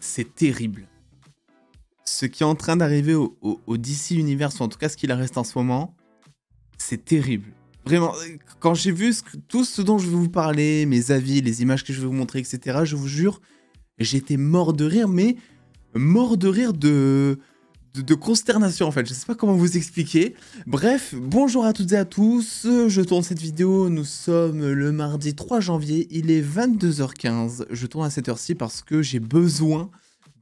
c'est terrible. Ce qui est en train d'arriver au DC Universe, ou en tout cas ce qu'il en reste en ce moment, c'est terrible. Vraiment, quand j'ai vu tout ce dont je vais vous parler, mes avis, les images que je vais vous montrer, etc., je vous jure, j'étais mort de rire, mais mort de rire de consternation en fait, je sais pas comment vous expliquer. Bref, bonjour à toutes et à tous, je tourne cette vidéo, nous sommes le mardi 3 janvier, il est 22h15, je tourne à cette heure-ci parce que j'ai besoin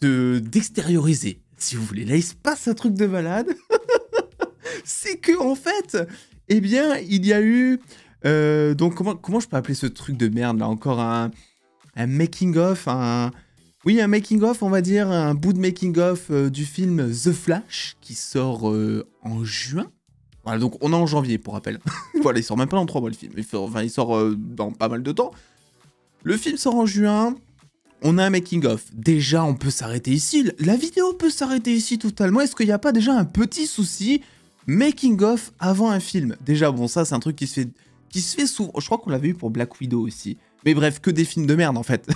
d'extérioriser, si vous voulez. Là il se passe un truc de malade, c'est que en fait, eh bien il y a eu, donc comment je peux appeler ce truc de merde là, encore un making of, oui, un making-of, on va dire, un bout de making-of du film The Flash, qui sort en juin. Voilà, donc on est en janvier, pour rappel. Voilà, il sort même pas dans 3 mois, le film. Il sort dans pas mal de temps. Le film sort en juin, on a un making-of. Déjà, on peut s'arrêter ici. La vidéo peut s'arrêter ici totalement. Est-ce qu'il n'y a pas déjà un petit souci making-of avant un film? Déjà, bon, ça, c'est un truc qui se fait souvent. Je crois qu'on l'avait eu pour Black Widow aussi. Mais bref, que des films de merde, en fait.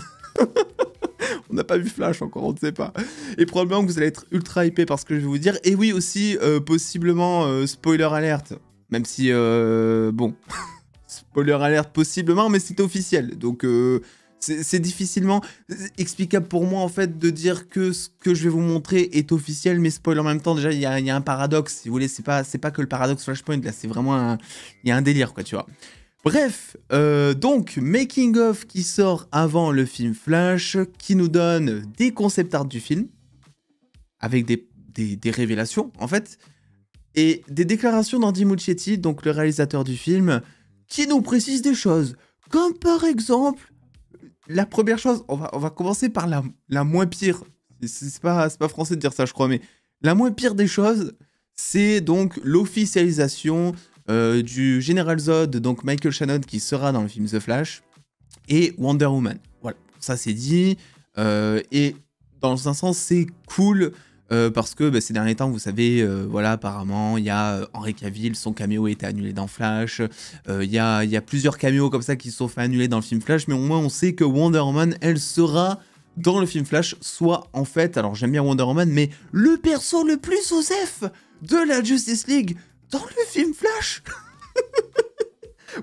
On n'a pas vu Flash encore, on ne sait pas. Et probablement que vous allez être ultra hypé par ce que je vais vous dire. Et oui, aussi, possiblement, spoiler alerte. Même si, bon, spoiler alerte possiblement, mais c'est officiel. Donc, c'est difficilement explicable pour moi, en fait, de dire que ce que je vais vous montrer est officiel, mais spoiler en même temps. Déjà, il y a un paradoxe, si vous voulez. C'est pas que le paradoxe Flashpoint, là, c'est vraiment il y a un délire, quoi, tu vois. Bref, donc, Making of qui sort avant le film Flash, qui nous donne des concept art du film, avec des révélations, en fait, et des déclarations d'Andy Muschietti, donc le réalisateur du film, qui nous précise des choses, comme par exemple, la première chose, on va commencer par la moins pire, c'est pas français de dire ça, je crois, mais la moins pire des choses, c'est donc l'officialisation du General Zod, donc Michael Shannon, qui sera dans le film The Flash, et Wonder Woman. Voilà, ça c'est dit. Et dans un sens, c'est cool, parce que ces derniers temps, vous savez, voilà, apparemment, il y a Henry Cavill, son caméo a été annulé dans Flash. Il y a plusieurs caméos comme ça qui se sont fait annuler dans le film Flash, mais au moins on sait que Wonder Woman, elle sera dans le film Flash, soit en fait, alors j'aime bien Wonder Woman, mais le perso le plus osef de la Justice League dans le film Flash.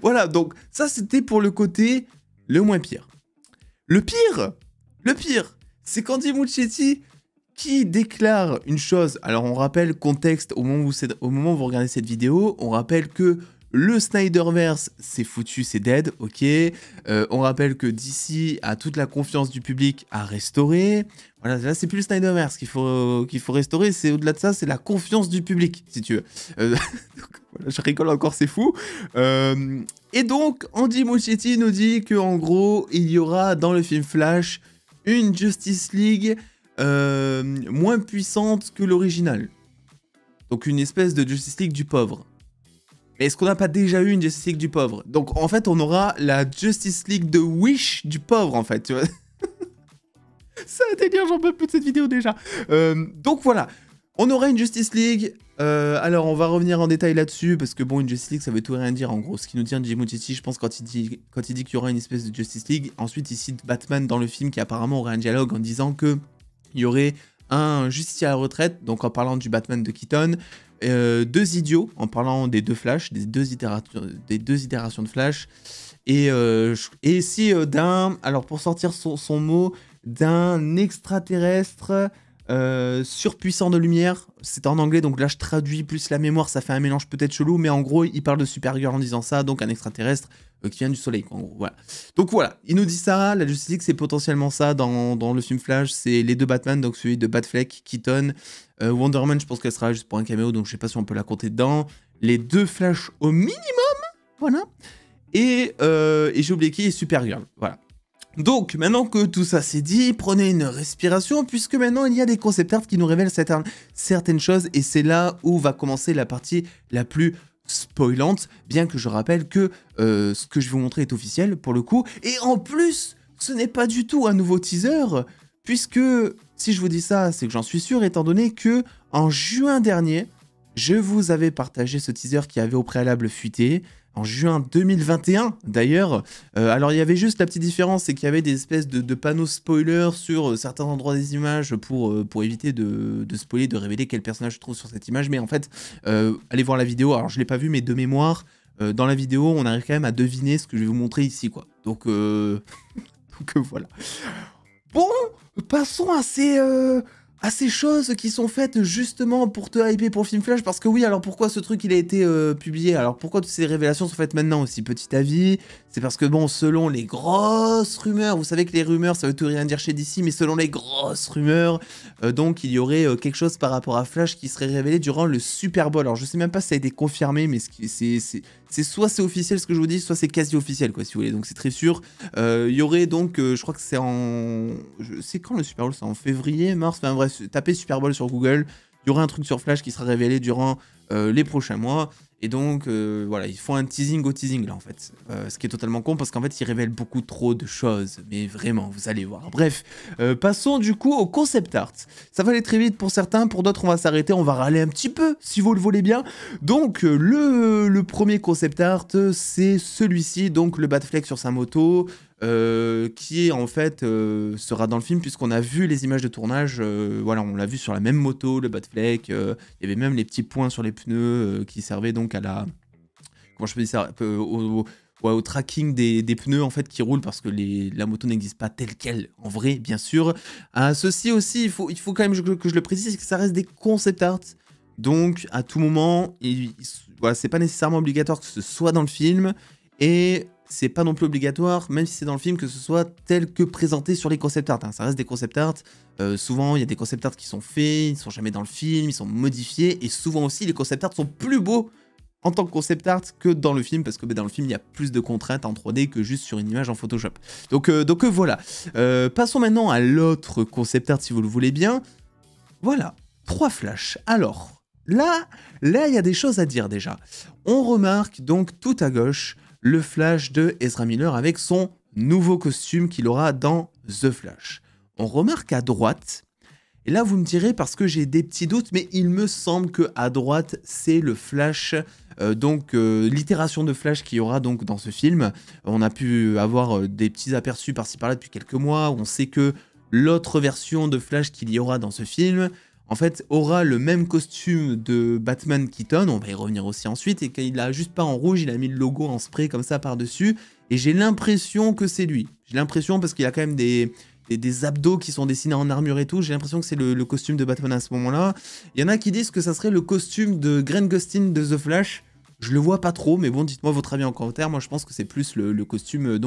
Voilà, donc ça c'était pour le côté le moins pire. Le pire, c'est qu'Andy Muschietti qui déclare une chose. Alors on rappelle contexte au moment où vous regardez cette vidéo, on rappelle que le Snyderverse c'est foutu, c'est dead, ok. On rappelle que DC a toute la confiance du public à restaurer. Voilà, là c'est plus le Snyderverse qu'il faut restaurer, c'est au-delà de ça, c'est la confiance du public, si tu veux. Donc, voilà, je rigole encore, c'est fou. Et donc, Andy Muschietti nous dit qu'en gros, il y aura dans le film Flash une Justice League moins puissante que l'original. Donc une espèce de Justice League du pauvre. Mais est-ce qu'on n'a pas déjà eu une Justice League du pauvre? Donc en fait, on aura la Justice League de Wish du pauvre, en fait, tu vois. C'est un délire, j'en peux plus de cette vidéo déjà. Donc voilà, on aura une Justice League. Alors on va revenir en détail là-dessus, parce que bon, une Justice League, ça veut tout et rien dire, en gros. Ce qui nous dit Andy Muschietti, je pense, quand il dit qu'il y aura une espèce de Justice League. Ensuite, il cite Batman dans le film, qui apparemment aurait un dialogue en disant que il y aurait un justicier à la retraite, donc en parlant du Batman de Keaton, 2 idiots, en parlant des 2 Flash, des deux itérations de Flash, et si alors pour sortir son mot, d'un extraterrestre surpuissant de lumière, c'est en anglais, donc là je traduis plus la mémoire, ça fait un mélange peut-être chelou, mais en gros il parle de Supergirl en disant ça, donc un extraterrestre qui vient du soleil, en gros, voilà. Donc voilà, il nous dit ça, la Justice League c'est potentiellement ça dans le film Flash, c'est les 2 Batman, donc celui de Batfleck, Keaton, Wonder Woman, je pense qu'elle sera juste pour un caméo, donc je sais pas si on peut la compter dedans, les 2 Flash au minimum, voilà, et j'ai oublié qui est Supergirl, voilà. Donc, maintenant que tout ça c'est dit, prenez une respiration, puisque maintenant il y a des concept art qui nous révèlent certaines choses, et c'est là où va commencer la partie la plus spoilante, bien que je rappelle que ce que je vais vous montrer est officiel pour le coup, et en plus, ce n'est pas du tout un nouveau teaser, puisque si je vous dis ça, c'est que j'en suis sûr, étant donné que en juin dernier, je vous avais partagé ce teaser qui avait au préalable fuité. en juin 2021 d'ailleurs. Alors il y avait juste la petite différence, c'est qu'il y avait des espèces de panneaux spoilers sur certains endroits des images pour éviter de spoiler, de révéler quel personnage se trouve sur cette image. Mais en fait, allez voir la vidéo, alors je l'ai pas vu mais de mémoire, dans la vidéo on arrive quand même à deviner ce que je vais vous montrer ici quoi. Donc, donc voilà. Bon, passons à ces choses qui sont faites justement pour te hyper pour le film Flash, parce que oui, alors pourquoi ce truc il a été publié, alors pourquoi toutes ces révélations sont faites maintenant aussi, petit avis, c'est parce que bon, selon les grosses rumeurs, vous savez que les rumeurs ça veut tout rien dire chez DC, mais selon les grosses rumeurs, donc il y aurait quelque chose par rapport à Flash qui serait révélé durant le Super Bowl. Alors je sais même pas si ça a été confirmé, mais c'est soit c'est officiel ce que je vous dis, soit c'est quasi officiel quoi si vous voulez, donc c'est très sûr. Il y aurait donc, je crois que c'est c'est quand le Super Bowl, c'est en février, mars, enfin bref, tapez Super Bowl sur Google, il y aura un truc sur Flash qui sera révélé durant les prochains mois. Et donc, voilà, ils font un teasing au teasing, là, en fait. Ce qui est totalement con, parce qu'en fait, ils révèlent beaucoup trop de choses. Mais vraiment, vous allez voir. Bref, passons du coup au concept art. Ça va aller très vite pour certains, pour d'autres, on va s'arrêter, on va râler un petit peu, si vous le voulez bien. Donc, le premier concept art, c'est celui-ci, donc le Batfleck sur sa moto, qui est en fait sera dans le film puisqu'on a vu les images de tournage, voilà, on l'a vu sur la même moto, le Batfleck, il y avait même les petits points sur les pneus qui servaient donc à la, comment je peux dire ça, au tracking des pneus en fait qui roulent, parce que la moto n'existe pas telle quelle en vrai, bien sûr. Ceci aussi, il faut quand même que je le précise, que ça reste des concept art, donc à tout moment, voilà, c'est pas nécessairement obligatoire que ce soit dans le film, et c'est pas non plus obligatoire, même si c'est dans le film, que ce soit tel que présenté sur les concept art. Hein. Ça reste des concept art. Souvent, il y a des concept art qui sont faits, ils sont jamais dans le film, ils sont modifiés. Et souvent aussi, les concept art sont plus beaux en tant que concept art que dans le film, parce que dans le film, il y a plus de contraintes en 3D que juste sur une image en Photoshop. Donc voilà. Passons maintenant à l'autre concept art, si vous le voulez bien. Voilà, 3 flashs. Alors, là, il y a des choses à dire déjà. On remarque donc tout à gauche le Flash de Ezra Miller avec son nouveau costume qu'il aura dans The Flash. On remarque à droite, et là vous me direz parce que j'ai des petits doutes, mais il me semble que à droite c'est le Flash, l'itération de Flash qu'il y aura donc dans ce film. On a pu avoir des petits aperçus par-ci par-là depuis quelques mois, on sait que l'autre version de Flash qu'il y aura dans ce film, en fait, aura le même costume de Batman Keaton, on va y revenir aussi ensuite, et qu'il a juste pas en rouge, il a mis le logo en spray comme ça par-dessus, et j'ai l'impression que c'est lui. J'ai l'impression, parce qu'il a quand même des abdos qui sont dessinés en armure et tout, j'ai l'impression que c'est le costume de Batman à ce moment-là. Il y en a qui disent que ça serait le costume de Grant Gustin de The Flash, je le vois pas trop, mais bon, dites-moi votre avis en commentaire, moi je pense que c'est plus le costume,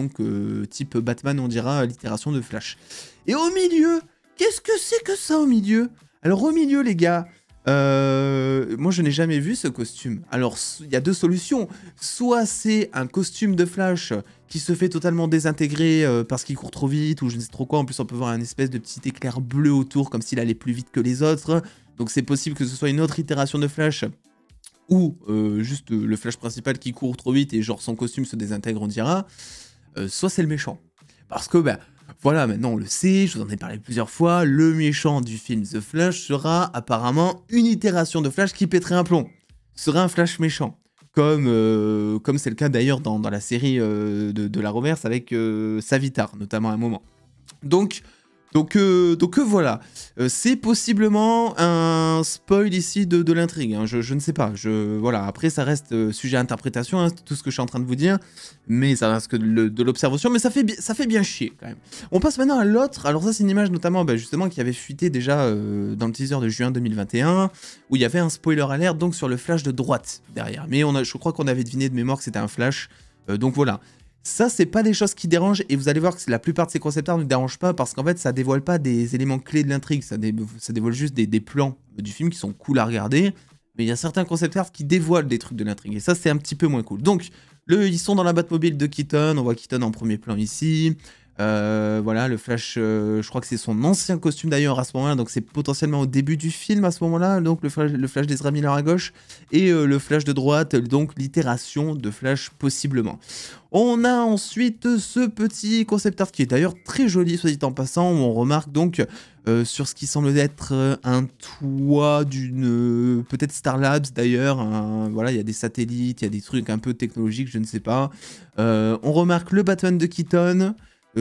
type Batman, on dira, l'itération de Flash. Et au milieu, qu'est-ce que c'est que ça au milieu ? Alors au milieu les gars, moi je n'ai jamais vu ce costume. Alors il y a deux solutions, soit c'est un costume de Flash qui se fait totalement désintégrer parce qu'il court trop vite ou je ne sais trop quoi, en plus on peut voir un espèce de petit éclair bleu autour comme s'il allait plus vite que les autres, donc c'est possible que ce soit une autre itération de Flash ou juste le Flash principal qui court trop vite et genre son costume se désintègre on dira, soit c'est le méchant. Parce que voilà, maintenant on le sait, je vous en ai parlé plusieurs fois, le méchant du film The Flash sera apparemment une itération de Flash qui pèterait un plomb. Ce sera un Flash méchant, comme c'est le cas d'ailleurs dans la série de la Reverse avec Savitar, notamment à un moment. Donc voilà, c'est possiblement un spoil ici de l'intrigue, hein. Je ne sais pas, voilà, après ça reste sujet à interprétation, hein, c'est tout ce que je suis en train de vous dire, mais ça reste que de l'observation, mais ça fait bien chier quand même. On passe maintenant à l'autre, alors ça c'est une image notamment justement qui avait fuité déjà dans le teaser de juin 2021, où il y avait un spoiler alert donc sur le Flash de droite derrière, mais je crois qu'on avait deviné de mémoire que c'était un Flash, donc voilà. Ça, c'est pas des choses qui dérangent, et vous allez voir que la plupart de ces concept art ne dérangent pas, parce qu'en fait, ça dévoile pas des éléments clés de l'intrigue, ça dévoile juste des plans du film qui sont cool à regarder, mais il y a certains concept art qui dévoilent des trucs de l'intrigue, et ça, c'est un petit peu moins cool. Donc, ils sont dans la Batmobile de Keaton, on voit Keaton en premier plan ici, Voilà, le Flash, je crois que c'est son ancien costume d'ailleurs à ce moment-là, donc c'est potentiellement au début du film à ce moment-là, donc le Flash d'Ezra Miller à gauche, et le Flash de droite, donc l'itération de Flash possiblement. On a ensuite ce petit concept art qui est d'ailleurs très joli, soit dit en passant, où on remarque donc sur ce qui semble être un toit d'une peut-être Star Labs d'ailleurs, voilà, il y a des satellites, il y a des trucs un peu technologiques, je ne sais pas. On remarque le Batman de Keaton,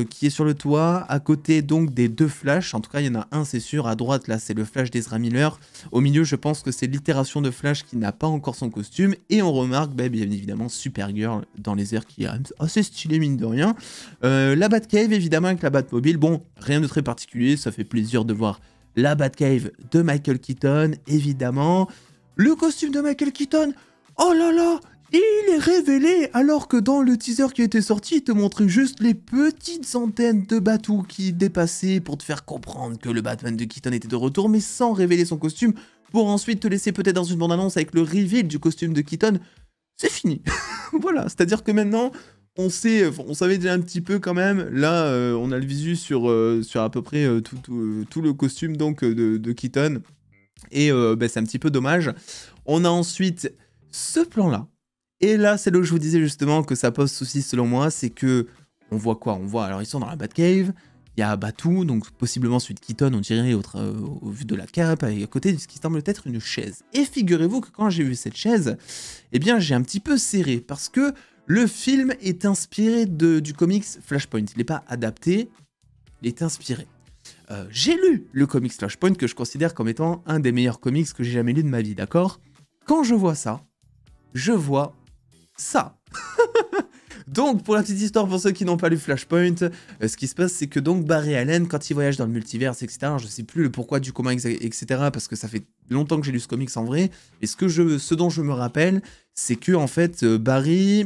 qui est sur le toit, à côté donc des deux Flash, en tout cas il y en a un c'est sûr, à droite là c'est le Flash d'Ezra Miller, au milieu je pense que c'est l'itération de Flash qui n'a pas encore son costume, et on remarque bien évidemment Supergirl dans les airs qui est assez stylé mine de rien, la Batcave évidemment avec la Batmobile, bon rien de très particulier, ça fait plaisir de voir la Batcave de Michael Keaton évidemment, le costume de Michael Keaton, oh là là, il est révélé, alors que dans le teaser qui était sorti, il te montrait juste les petites antennes de Batou qui dépassaient pour te faire comprendre que le Batman de Keaton était de retour, mais sans révéler son costume, pour ensuite te laisser peut-être dans une bande-annonce avec le reveal du costume de Keaton. C'est fini. Voilà, c'est-à-dire que maintenant, on savait déjà un petit peu quand même, là, on a le visu sur à peu près tout le costume donc, de Keaton, et c'est un petit peu dommage. On a ensuite ce plan-là. Et là, c'est là où je vous disais justement que ça pose souci selon moi, c'est que on voit quoi? On voit, alors ils sont dans la Batcave, il y a Batou, donc possiblement celui de Keaton, on dirait au vu de la cape, et à côté de ce qui semble être une chaise. Et figurez-vous que quand j'ai vu cette chaise, eh bien j'ai un petit peu serré, parce que le film est inspiré du comics Flashpoint, il n'est pas adapté, il est inspiré. J'ai lu le comics Flashpoint, que je considère comme étant un des meilleurs comics que j'ai jamais lu de ma vie, d'accord? Quand je vois ça, je vois ça. Donc, pour la petite histoire, pour ceux qui n'ont pas lu Flashpoint, ce qui se passe, c'est que donc Barry Allen, quand il voyage dans le multiverse, etc., alors je sais plus le pourquoi du comment, etc., parce que ça fait longtemps que j'ai lu ce comics en vrai, et ce dont je me rappelle, c'est que en fait, Barry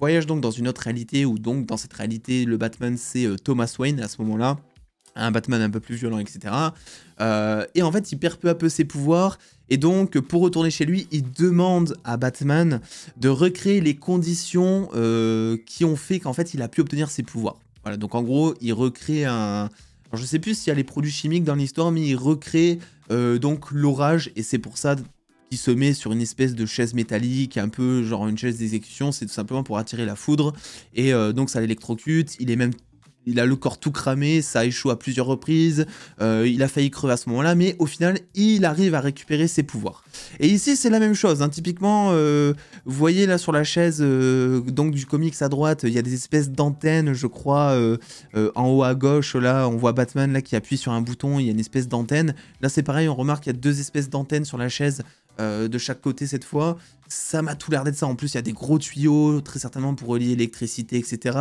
voyage donc dans une autre réalité, où donc dans cette réalité, le Batman, c'est Thomas Wayne à ce moment-là, un Batman un peu plus violent, etc. Et en fait, il perd peu à peu ses pouvoirs, et donc, pour retourner chez lui, il demande à Batman de recréer les conditions qui ont fait qu'en fait, il a pu obtenir ses pouvoirs. Voilà, donc en gros, il recrée un... Alors, je sais plus s'il y a les produits chimiques dans l'histoire, mais il recrée donc l'orage, et c'est pour ça qu'il se met sur une espèce de chaise métallique, un peu genre une chaise d'exécution, c'est tout simplement pour attirer la foudre, et donc ça l'électrocute, il a le corps tout cramé, ça échoue à plusieurs reprises, il a failli crever à ce moment-là, mais au final, il arrive à récupérer ses pouvoirs. Et ici, c'est la même chose, hein. Typiquement, vous voyez là sur la chaise donc du comics à droite, il y a des espèces d'antennes, je crois, en haut à gauche, là, on voit Batman là, qui appuie sur un bouton, il y a une espèce d'antenne. Là, c'est pareil, on remarque qu'il y a deux espèces d'antennes sur la chaise, de chaque côté cette fois. Ça m'a tout l'air d'être ça. En plus, il y a des gros tuyaux, très certainement pour relier l'électricité, etc.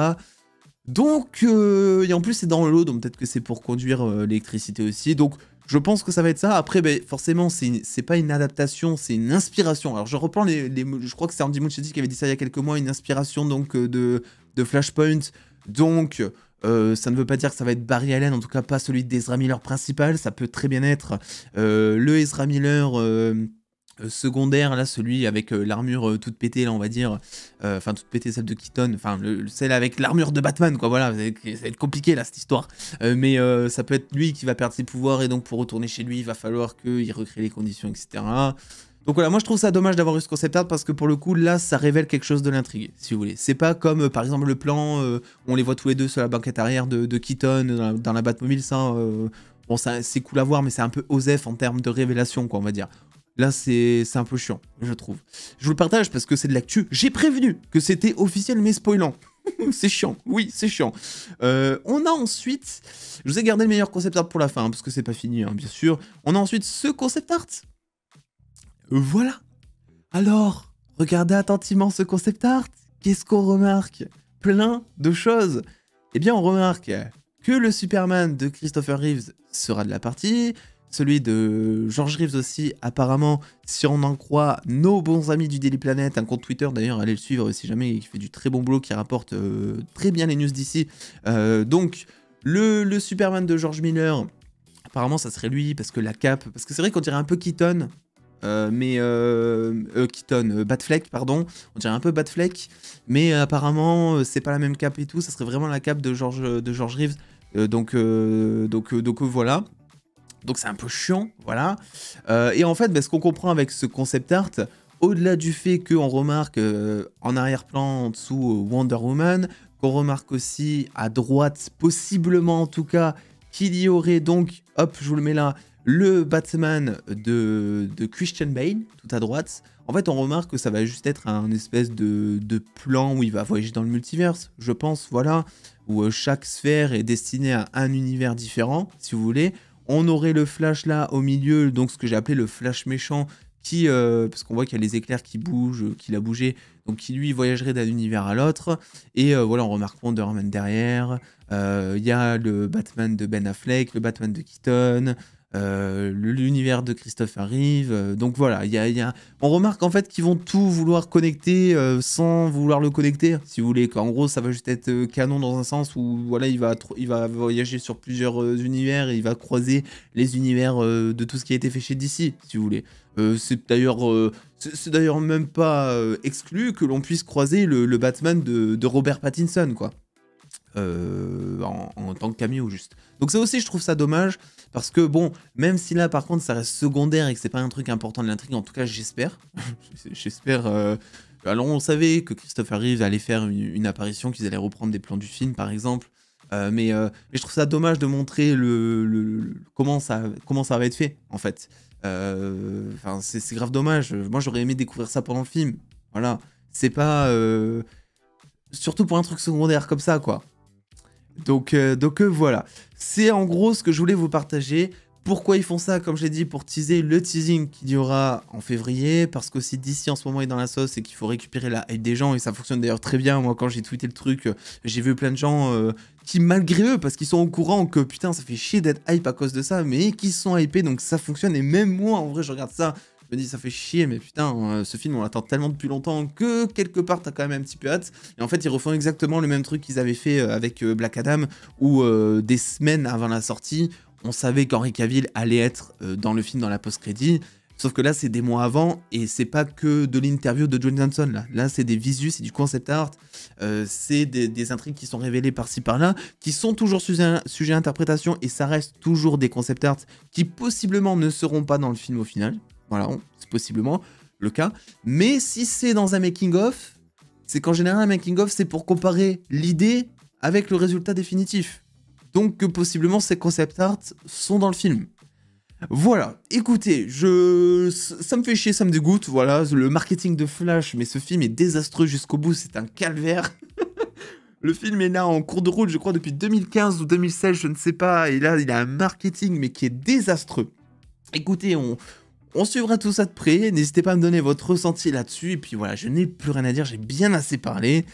Donc, et en plus c'est dans l'eau, donc peut-être que c'est pour conduire l'électricité aussi, donc je pense que ça va être ça. Après, forcément, c'est pas une adaptation, c'est une inspiration. Alors je reprends je crois que c'est Andy Muschietti qui avait dit ça il y a quelques mois, une inspiration donc de Flashpoint, donc ça ne veut pas dire que ça va être Barry Allen, en tout cas pas celui d'Ezra Miller principal, ça peut très bien être le Ezra Miller... secondaire, là, celui avec l'armure toute pétée, là, on va dire, enfin, toute pétée, celle de Keaton, enfin, celle avec l'armure de Batman, quoi, voilà, ça va être compliqué, là, cette histoire, mais ça peut être lui qui va perdre ses pouvoirs, et donc, pour retourner chez lui, il va falloir qu'il recrée les conditions, etc. Donc voilà, moi je trouve ça dommage d'avoir eu ce concept art, parce que pour le coup, là, ça révèle quelque chose de l'intrigue, si vous voulez. C'est pas comme, par exemple, le plan, on les voit tous les deux sur la banquette arrière de Keaton, dans la Batmobile, ça, bon, c'est cool à voir, mais c'est un peu osef en termes de révélation, quoi, on va dire. Là, c'est un peu chiant, je trouve. Je vous le partage parce que c'est de l'actu. J'ai prévenu que c'était officiel, mais spoilant. C'est chiant, oui, c'est chiant. On a ensuite... Je vous ai gardé le meilleur concept art pour la fin, hein, parce que c'est pas fini, hein, bien sûr. On a ensuite ce concept art. Voilà. Alors, regardez attentivement ce concept art. Qu'est-ce qu'on remarque? Plein de choses. Eh bien, on remarque que le Superman de Christopher Reeves sera de la partie... Celui de George Reeves aussi, apparemment, si on en croit nos bons amis du Daily Planet, un compte Twitter d'ailleurs, allez le suivre si jamais, il fait du très bon boulot, qui rapporte très bien les news d'ici. Donc, le Superman de George Miller, apparemment ça serait lui, parce que la cape, parce que c'est vrai qu'on dirait un peu Keaton, Keaton, Batfleck, pardon. On dirait un peu Batfleck, mais apparemment, c'est pas la même cape et tout. Ça serait vraiment la cape de George Reeves. Voilà. Donc c'est un peu chiant, voilà. Et en fait, ce qu'on comprend avec ce concept art, au-delà du fait qu'on remarque en arrière-plan, en dessous, Wonder Woman, qu'on remarque aussi à droite, possiblement en tout cas, qu'il y aurait donc, hop, je vous le mets là, le Batman de Christian Bale, tout à droite. En fait, on remarque que ça va juste être un espèce de plan où il va voyager dans le multiverse, je pense, voilà, où chaque sphère est destinée à un univers différent, si vous voulez. On aurait le Flash là au milieu, donc ce que j'ai appelé le Flash méchant, qui, parce qu'on voit qu'il y a les éclairs qui bougent, qu'il a bougé, donc qui lui voyagerait d'un univers à l'autre. Et voilà, on remarque Wonder Man derrière. Il y a le Batman de Ben Affleck, le Batman de Keaton, l'univers de Christopher Reeve. Donc voilà, on remarque en fait qu'ils vont tout vouloir connecter sans vouloir le connecter, si vous voulez. Qu'en gros, ça va juste être canon dans un sens où voilà, il va voyager sur plusieurs univers et il va croiser les univers de tout ce qui a été fait chez DC, si vous voulez. C'est d'ailleurs même pas exclu que l'on puisse croiser le Batman de Robert Pattinson, quoi. En tant que cameo juste. Donc ça aussi je trouve ça dommage parce que bon, même si là par contre ça reste secondaire et que c'est pas un truc important de l'intrigue, en tout cas j'espère. J'espère. Alors on savait que Christopher Reeve allait faire une apparition, qu'ils allaient reprendre des plans du film par exemple. Mais je trouve ça dommage de montrer comment ça va être fait en fait. Enfin c'est grave dommage. Moi j'aurais aimé découvrir ça pendant le film. Voilà. C'est pas surtout pour un truc secondaire comme ça quoi. Donc voilà, c'est en gros ce que je voulais vous partager. Pourquoi ils font ça, comme je l'ai dit, pour teaser le teasing qu'il y aura en février, parce qu'aussi DC en ce moment est dans la sauce et qu'il faut récupérer la hype des gens, et ça fonctionne d'ailleurs très bien. Moi quand j'ai tweeté le truc, j'ai vu plein de gens qui malgré eux, parce qu'ils sont au courant que putain ça fait chier d'être hype à cause de ça, mais qui sont hypés, donc ça fonctionne. Et même moi en vrai je regarde ça, je me dis ça fait chier, mais putain, ce film on l'attend tellement depuis longtemps que quelque part t'as quand même un petit peu hâte. Et en fait ils refont exactement le même truc qu'ils avaient fait avec Black Adam, où des semaines avant la sortie, on savait qu'Henry Cavill allait être dans le film dans la post-crédit. Sauf que là c'est des mois avant, et c'est pas que de l'interview de Dwayne Johnson là. Là c'est des visus, c'est du concept art, c'est des intrigues qui sont révélées par-ci par-là, qui sont toujours sujet à interprétation, et ça reste toujours des concept art qui possiblement ne seront pas dans le film au final. Voilà, c'est possiblement le cas. Mais si c'est dans un making-of, c'est qu'en général, un making-of, c'est pour comparer l'idée avec le résultat définitif. Donc que possiblement, ces concept art sont dans le film. Voilà, écoutez, ça me fait chier, ça me dégoûte, voilà, le marketing de Flash, mais ce film est désastreux jusqu'au bout, c'est un calvaire. Le film est là en cours de route, je crois, depuis 2015 ou 2016, je ne sais pas, et là, il a un marketing, mais qui est désastreux. Écoutez, on suivra tout ça de près, n'hésitez pas à me donner votre ressenti là-dessus, et puis voilà, je n'ai plus rien à dire, j'ai bien assez parlé.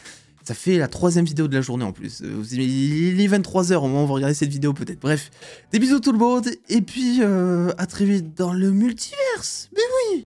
Ça fait la 3e vidéo de la journée en plus. Il est 23h au moment où vous regardez cette vidéo peut-être. Bref, des bisous tout le monde, et puis à très vite dans le multiverse. Mais oui.